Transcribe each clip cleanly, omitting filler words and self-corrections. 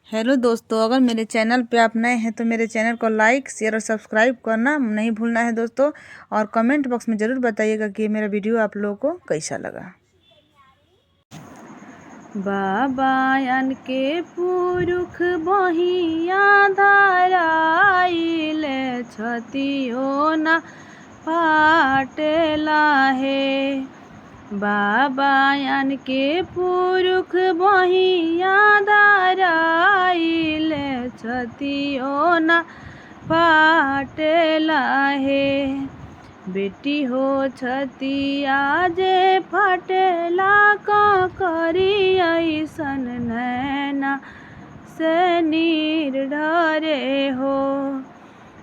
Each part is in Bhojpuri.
हेलो दोस्तों, अगर मेरे चैनल पे आप नए हैं तो मेरे चैनल को लाइक शेयर और सब्सक्राइब करना नहीं भूलना है दोस्तों। और कमेंट बॉक्स में ज़रूर बताइएगा कि मेरा वीडियो आप लोगों को कैसा लगा। बाबायन के पुरुष बहिया धराइले छतियो ना फाटेला हे। बाबायन के पुरुष बहिया धराइले छतियो ना फाटेला हे। बेटी हो छतिया जे फाटेला का करी ऐसन नैना से निर्ढरे हो।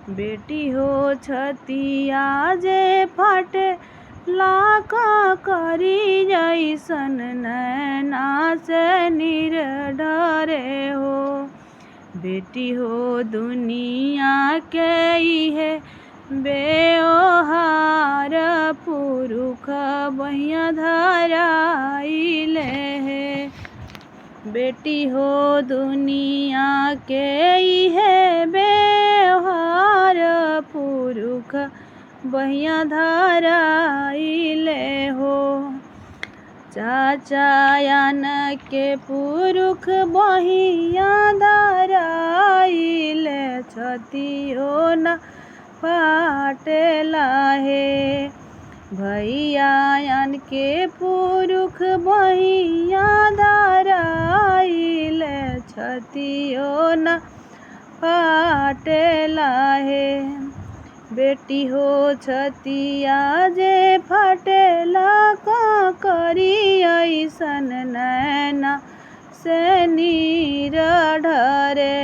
बेटी हो छतिया जे फाटेला का करी ऐसन नैना से निर्ढरे हो। बेटी हो दुनिया के इहे बेओहार पुरुष बहिया धराइले हे। बेटी हो दुनिया के इहे बेओहार पुरुष बहिया धराइले हो। चाचायन के पुरुष बहिया धराइले छतियो ना फाटेला हे। भैयायन के पुरुष बहिया धराइले छतियो ना फाटेला हे। बेटी हो छतिया जे फाटेला का करी ऐसन नैना से निर्ढरे।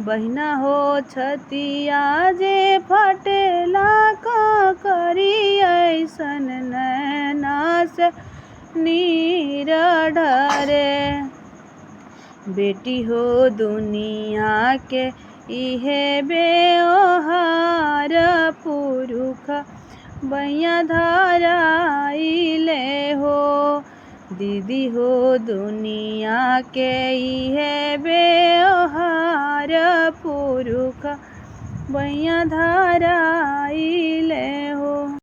बहिना हो छतिया जे फाटेला का करी ऐसन नैना से निर्ढरे। बेटी हो दुनिया के इहे बेओहार पुरुष बहिया धराइले हो। दीदी हो दुनिया के इहे बेओहार पुरुष बहिया धराइले हो।